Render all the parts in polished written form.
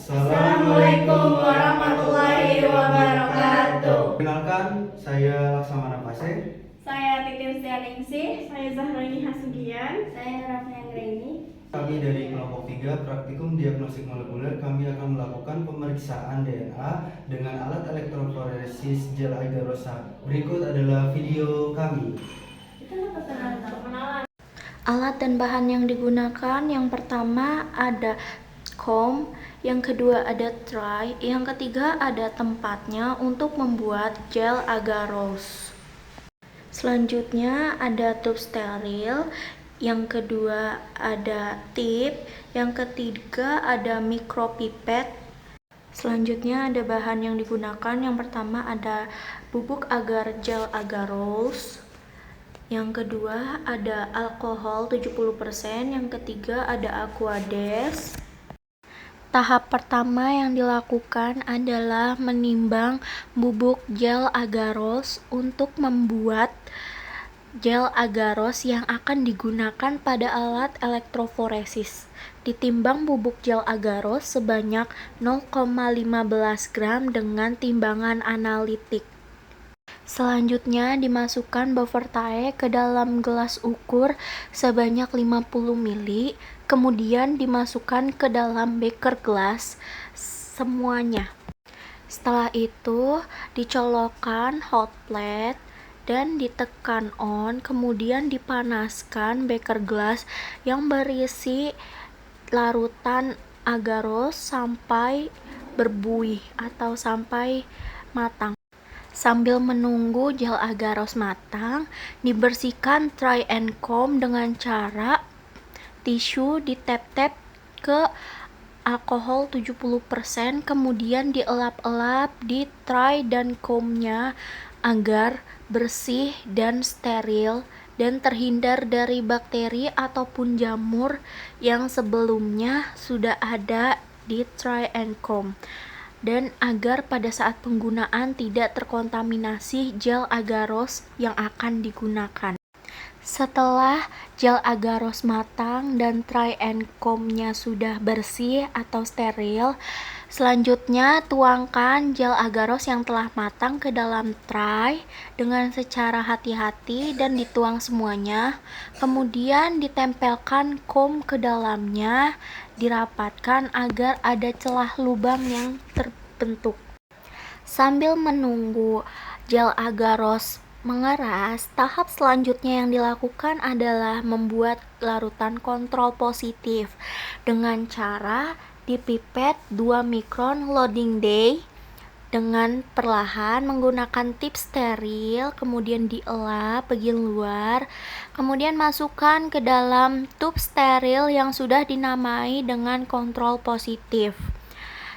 Assalamualaikum warahmatullahi wabarakatuh. Kenalkan, saya Laksamana Pase. Saya Titin Setianingsih. Saya Zahroni Hasugian. Saya Raffi Anggraini. Kami dari kelompok 3 Praktikum Diagnostik Molekuler. Kami akan melakukan pemeriksaan DNA dengan alat elektroforesis gel agar-rosa. Berikut adalah video kami. Alat dan bahan yang digunakan, yang pertama ada comb, yang kedua ada tray, yang ketiga ada tempatnya untuk membuat gel agar-rose. Selanjutnya ada tube steril, yang kedua ada tip, yang ketiga ada micropipette. Selanjutnya ada bahan yang digunakan, yang pertama ada bubuk agar gel agar-rose, yang kedua ada alkohol 70%, yang ketiga ada aquades. Tahap pertama yang dilakukan adalah menimbang bubuk gel agar-rose untuk membuat gel agar-rose yang akan digunakan pada alat elektroforesis. Ditimbang bubuk gel agar-rose sebanyak 0,15 gram dengan timbangan analitik. Selanjutnya dimasukkan buffer tae ke dalam gelas ukur sebanyak 50 ml, kemudian dimasukkan ke dalam beker gelas semuanya. Setelah itu dicolokkan hot plate dan ditekan on, kemudian dipanaskan beker gelas yang berisi larutan agar-rose sampai berbuih atau sampai matang. Sambil menunggu gel agar-rose matang, dibersihkan tray and comb dengan cara tisu ditap-tap ke alkohol 70%, kemudian dielap-elap di tray dan comb-nya agar bersih dan steril dan terhindar dari bakteri ataupun jamur yang sebelumnya sudah ada di tray and comb, dan agar pada saat penggunaan tidak terkontaminasi gel agar-rose yang akan digunakan. Setelah gel agar-rose matang dan tray and comb-nya sudah bersih atau steril, selanjutnya tuangkan gel agar-rose yang telah matang ke dalam tray dengan secara hati-hati dan dituang semuanya. Kemudian ditempelkan comb ke dalamnya, dirapatkan agar ada celah lubang yang terbentuk. Sambil menunggu gel agar-rose mengeras, tahap selanjutnya yang dilakukan adalah membuat larutan kontrol positif dengan cara dipipet 2 mikron loading day dengan perlahan menggunakan tip steril, kemudian dielap bagian luar, kemudian masukkan ke dalam tube steril yang sudah dinamai dengan kontrol positif.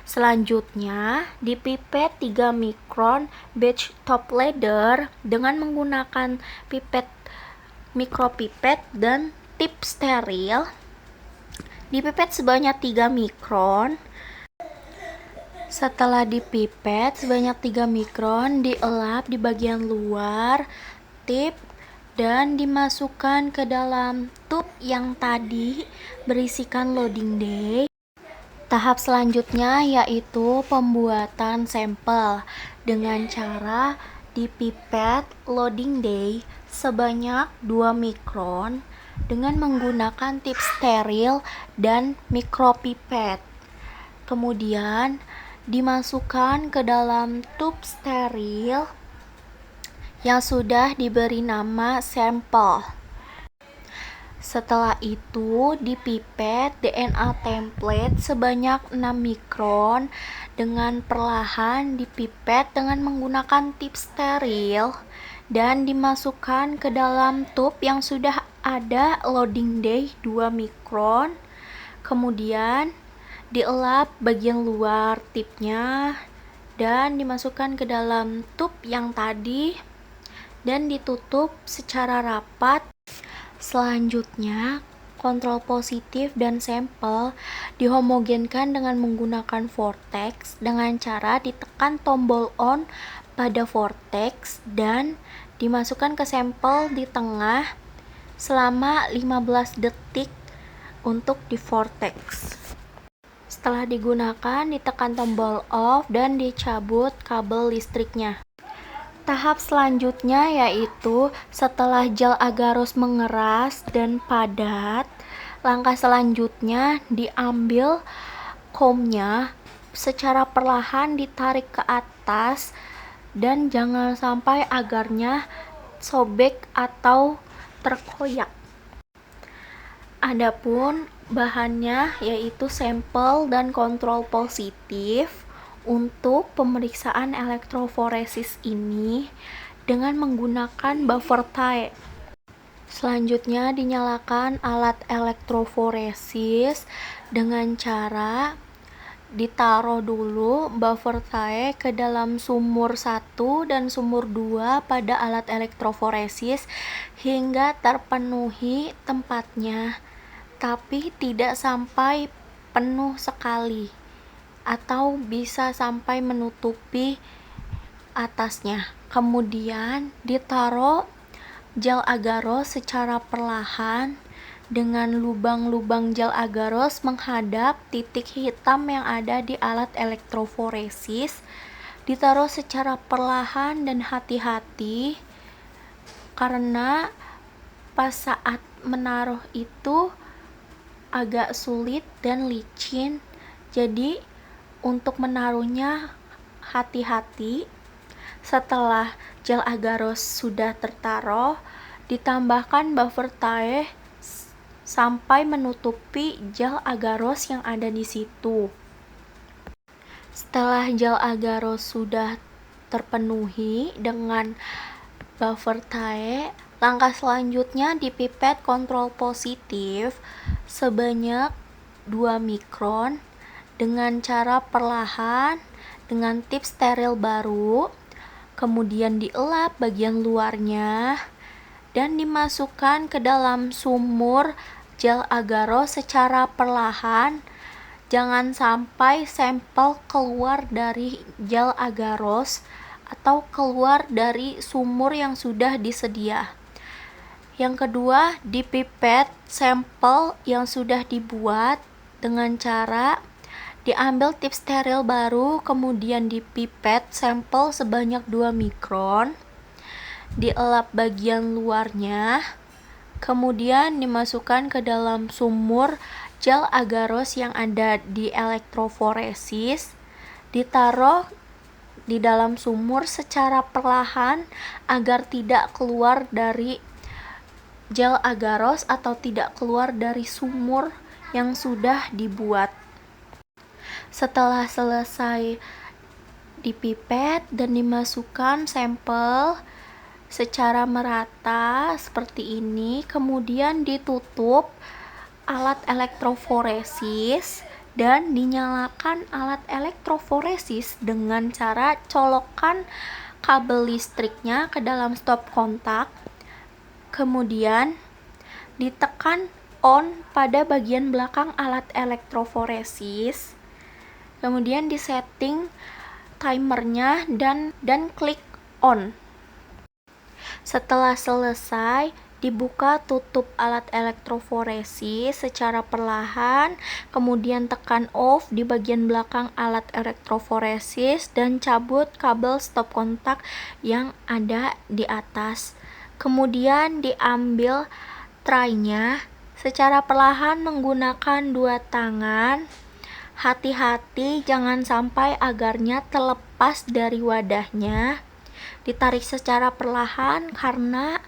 Selanjutnya, dipipet 3 mikron batch top ladder dengan menggunakan pipet micropipette dan tip steril. Dipipet sebanyak 3 mikron. Setelah dipipet sebanyak 3 mikron, dielap di bagian luar tip dan dimasukkan ke dalam tube yang tadi berisikan loading day. Tahap selanjutnya yaitu pembuatan sampel dengan cara dipipet loading day sebanyak 2 mikron dengan menggunakan tip steril dan micropipette. Kemudian dimasukkan ke dalam tube steril yang sudah diberi nama sampel. Setelah itu dipipet DNA template sebanyak 6 mikron dengan perlahan dipipet dengan menggunakan tip steril dan dimasukkan ke dalam tube yang sudah ada loading day 2 mikron. Kemudian dielap bagian luar tipnya dan dimasukkan ke dalam tube yang tadi dan ditutup secara rapat. Selanjutnya, kontrol positif dan sampel dihomogenkan dengan menggunakan vortex dengan cara ditekan tombol on pada vortex dan dimasukkan ke sampel di tengah selama 15 detik untuk di vortex. Setelah digunakan, ditekan tombol off dan dicabut kabel listriknya. Tahap selanjutnya yaitu setelah gel agarose mengeras dan padat, langkah selanjutnya diambil comb-nya secara perlahan ditarik ke atas dan jangan sampai agarnya sobek atau terkoyak. Adapun bahannya yaitu sampel dan kontrol positif untuk pemeriksaan elektroforesis ini dengan menggunakan buffer tie. Selanjutnya dinyalakan alat elektroforesis dengan cara ditaruh dulu buffer tie ke dalam sumur 1 dan sumur 2 pada alat elektroforesis hingga terpenuhi tempatnya, tapi tidak sampai penuh sekali atau bisa sampai menutupi atasnya. Kemudian ditaruh gel agarose secara perlahan dengan lubang-lubang gel agarose menghadap titik hitam yang ada di alat elektroforesis. Ditaruh secara perlahan dan hati-hati karena pas saat menaruh itu agak sulit dan licin, jadi untuk menaruhnya hati-hati. Setelah gel agarose sudah tertaruh, ditambahkan buffer tie sampai menutupi gel agarose yang ada di situ. Setelah gel agarose sudah terpenuhi dengan buffer tie, langkah selanjutnya dipipet kontrol positif sebanyak 2 mikron dengan cara perlahan dengan tip steril baru, kemudian dielap bagian luarnya dan dimasukkan ke dalam sumur gel agarose secara perlahan. Jangan sampai sampel keluar dari gel agarose atau keluar dari sumur yang sudah disedia. Yang kedua, dipipet sampel yang sudah dibuat dengan cara diambil tip steril baru, kemudian dipipet sampel sebanyak 2 mikron, dielap bagian luarnya, kemudian dimasukkan ke dalam sumur gel agarose yang ada di elektroforesis, ditaruh di dalam sumur secara perlahan agar tidak keluar dari gel agarose atau tidak keluar dari sumur yang sudah dibuat. Setelah selesai dipipet dan dimasukkan sampel secara merata seperti ini, kemudian ditutup alat elektroforesis dan dinyalakan alat elektroforesis dengan cara colokkan kabel listriknya ke dalam stop kontak, kemudian ditekan on pada bagian belakang alat elektroforesis, kemudian disetting timernya dan klik on. Setelah selesai, dibuka tutup alat elektroforesis secara perlahan, kemudian tekan off di bagian belakang alat elektroforesis dan cabut kabel stop kontak yang ada di atas. Kemudian diambil tray-nya secara perlahan menggunakan 2 tangan. Hati-hati jangan sampai agarnya terlepas dari wadahnya. Ditarik secara perlahan karena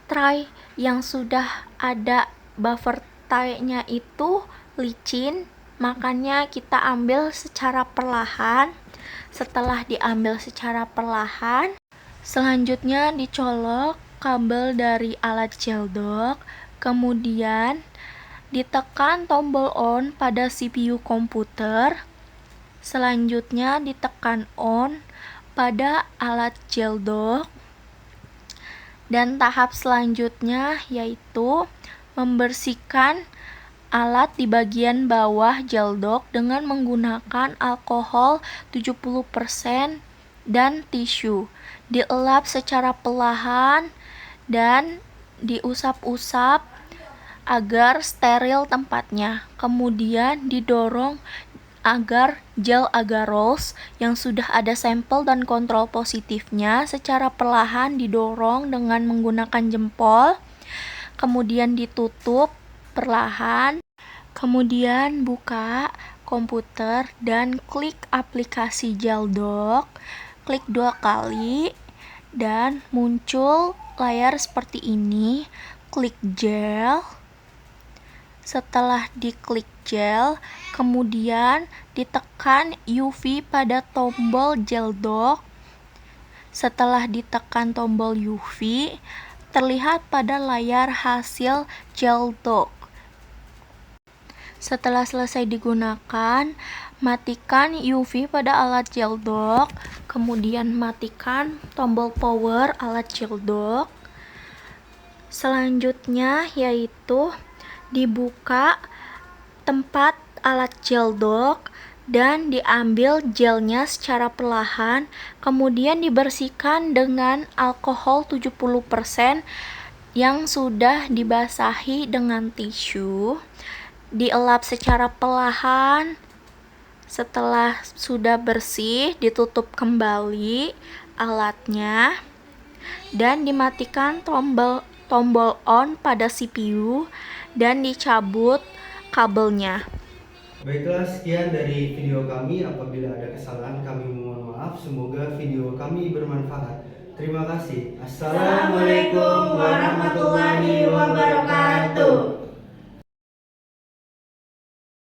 tray yang sudah ada buffer tie-nya itu licin, makanya kita ambil secara perlahan. Setelah diambil secara perlahan, selanjutnya dicolok kabel dari alat geldock, kemudian ditekan tombol on pada CPU komputer, selanjutnya ditekan on pada alat geldock, dan tahap selanjutnya yaitu membersihkan alat di bagian bawah geldock dengan menggunakan alkohol 70% dan tisu. Dielap secara perlahan dan diusap-usap agar steril tempatnya. Kemudian didorong agar gel agarose yang sudah ada sampel dan kontrol positifnya secara perlahan didorong dengan menggunakan jempol, kemudian ditutup perlahan, kemudian buka komputer dan klik aplikasi GelDoc, klik 2 kali dan muncul layar seperti ini. Klik gel. Setelah diklik gel, kemudian ditekan UV pada tombol GelDoc. Setelah ditekan tombol UV, terlihat pada layar hasil GelDoc. Setelah selesai digunakan, matikan UV pada alat GelDoc, kemudian matikan tombol power alat GelDoc. Selanjutnya yaitu dibuka tempat alat GelDoc dan diambil gelnya secara perlahan, kemudian dibersihkan dengan alkohol 70% yang sudah dibasahi dengan tisu. Dielap secara perlahan. Setelah sudah bersih, ditutup kembali alatnya dan dimatikan tombol on pada CPU dan dicabut kabelnya. Baiklah, sekian dari video kami. Apabila ada kesalahan, kami mohon maaf. Semoga video kami bermanfaat. Terima kasih. Assalamualaikum warahmatullahi wabarakatuh.